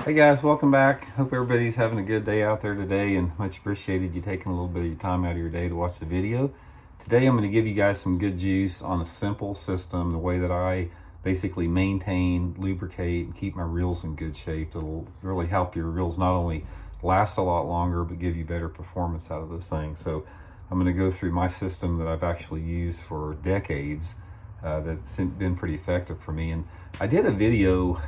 Hey guys, welcome back. Hope everybody's having a good day out there today, and much appreciated you taking a little bit of your time out of your day to watch the video. Today I'm going to give you guys some good juice on a simple system, the way that I basically maintain, lubricate, and keep my reels in good shape. It'll really help your reels not only last a lot longer, but give you better performance out of those things. So I'm going to go through my system that I've actually used for decades that's been pretty effective for me. And I did a video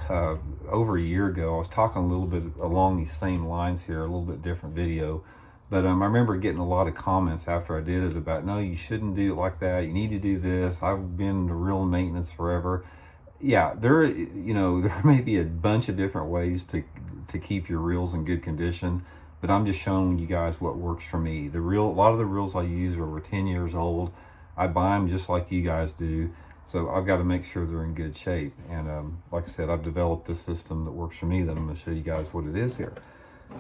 over a year ago. I was talking a little bit along these same lines here, a little bit different video. But I remember getting a lot of comments after I did it about, no, you shouldn't do it like that. You need to do this. I've been in reel maintenance forever. Yeah, there may be a bunch of different ways to keep your reels in good condition, but I'm just showing you guys what works for me. A lot of the reels I use are over 10 years old. I buy them just like you guys do. So I've got to make sure they're in good shape. And like I said, I've developed this system that works for me that I'm going to show you guys what it is here.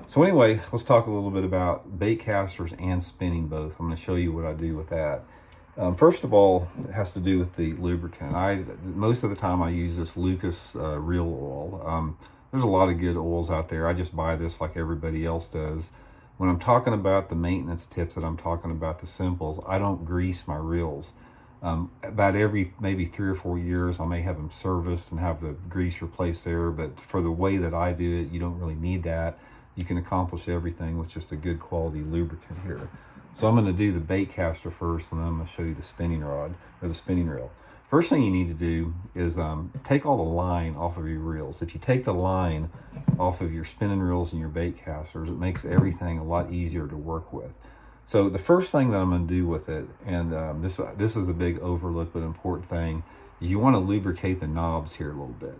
So anyway, let's talk a little bit about bait casters and spinning both. I'm going to show you what I do with that. First of all, it has to do with the lubricant. Most of the time I use this Lucas reel oil. There's a lot of good oils out there. I just buy this like everybody else does. When I'm talking about the maintenance tips that I'm talking about, the simples, I don't grease my reels. About every maybe 3 or 4 years, I may have them serviced and have the grease replaced there. But for the way that I do it, you don't really need that. You can accomplish everything with just a good quality lubricant here. So I'm going to do the bait caster first, and then I'm going to show you the spinning rod or the spinning reel. First thing you need to do is take all the line off of your reels. If you take the line off of your spinning reels and your bait casters, it makes everything a lot easier to work with. So the first thing that I'm going to do with it, and this is a big overlooked but important thing, is you want to lubricate the knobs here a little bit.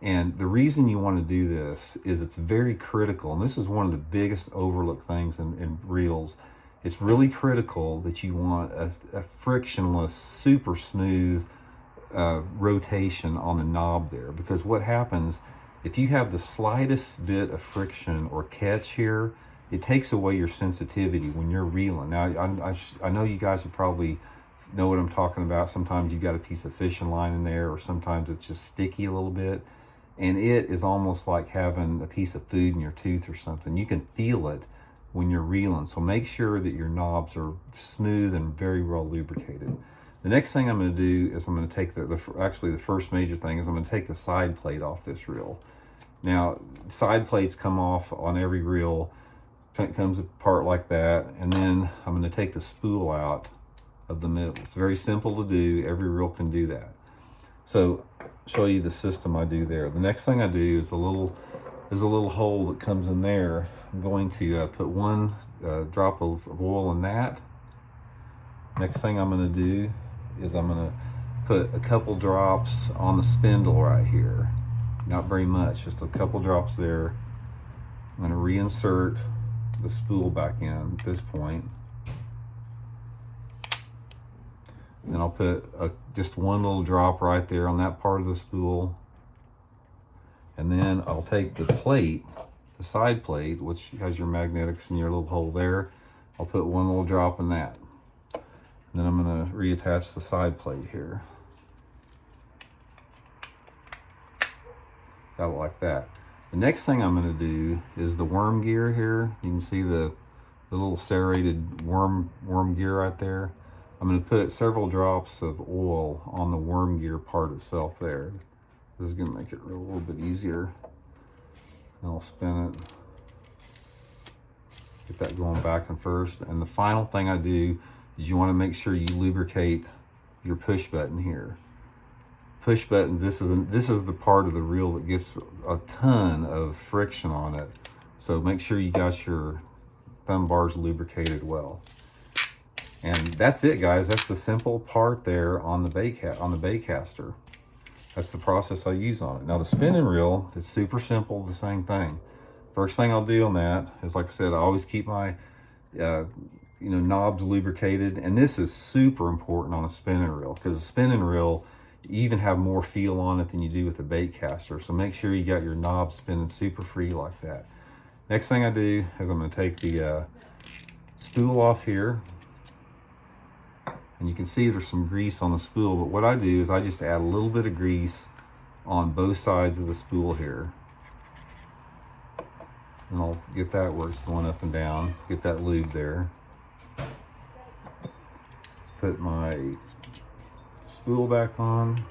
And the reason you want to do this is it's very critical, and this is one of the biggest overlooked things in reels. It's really critical that you want a frictionless, super smooth rotation on the knob there, because what happens if you have the slightest bit of friction or catch here, it takes away your sensitivity when you're reeling. Now, I know you guys would probably know what I'm talking about. Sometimes you've got a piece of fishing line in there, or sometimes it's just sticky a little bit. And it is almost like having a piece of food in your tooth or something. You can feel it when you're reeling. So make sure that your knobs are smooth and very well lubricated. The next thing I'm going to do is I'm going to take actually the first major thing is I'm going to take the side plate off this reel. Now, side plates come off on every reel. It comes apart like that, and then I'm going to take the spool out of the middle. It's very simple to do. Every reel can do that. So show you the system I do there. The next thing I do is a little hole that comes in there. I'm going to put one drop of oil in that. Next thing I'm going to do is I'm going to put a couple drops on the spindle right here. Not very much, just a couple drops there. I'm going to reinsert the spool back in at this point. Then I'll put just one little drop right there on that part of the spool. And then I'll take the plate, the side plate, which has your magnetics in your little hole there. I'll put one little drop in that. And then I'm going to reattach the side plate here. Got it like that. The next thing I'm going to do is the worm gear here. You can see the little serrated worm gear right there. I'm going to put several drops of oil on the worm gear part itself there. This is going to make it a little bit easier. And I'll spin it. Get that going back and first. And the final thing I do is you want to make sure you lubricate your push button here. Push button, this is the part of the reel that gets a ton of friction on it. So make sure you got your thumb bars lubricated well. And that's it, guys. That's the simple part there on the bait caster. That's the process I use on it. Now the spinning reel, it's super simple, the same thing. First thing I'll do on that is, like I said, I always keep my knobs lubricated, and this is super important on a spinning reel, because a spinning reel, you even have more feel on it than you do with a bait caster. So make sure you got your knobs spinning super free like that. Next thing I do is I'm going to take the spool off here. And you can see there's some grease on the spool, but what I do is I just add a little bit of grease on both sides of the spool here. And I'll get that where it's going up and down, get that lube there. Put my spool back on.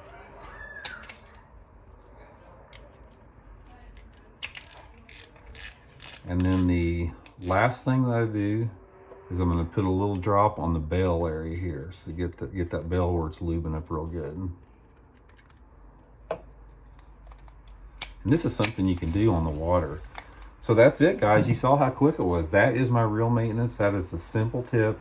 And then the last thing that I do is I'm going to put a little drop on the bell area here, so get that bell where it's lubing up real good. And this is something you can do on the water. So that's it, guys. You saw how quick it was. That is my real maintenance. That is the simple tip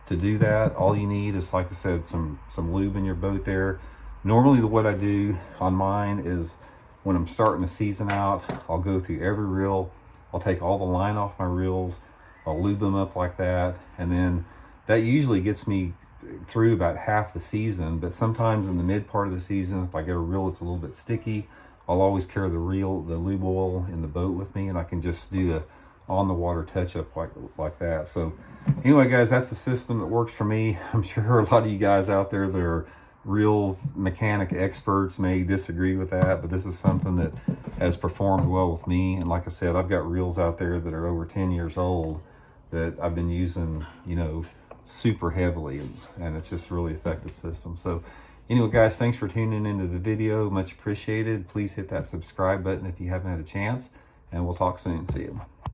to do that. All you need is, like I said, some lube in your boat there. Normally what I do on mine is when I'm starting to season out, I'll go through every reel. I'll take all the line off my reels. I'll lube them up like that. And then that usually gets me through about half the season. But sometimes in the mid part of the season, if I get a reel that's a little bit sticky, I'll always carry the lube oil in the boat with me, and I can just do the on the water touch up like that. So anyway, guys, that's the system that works for me. I'm sure a lot of you guys out there that are real mechanic experts may disagree with that, but this is something that has performed well with me. And like I said, I've got reels out there that are over 10 years old that I've been using, you know, super heavily, and it's just a really effective system. So anyway, guys, thanks for tuning into the video. Much appreciated. Please hit that subscribe button if you haven't had a chance, and we'll talk soon. See you.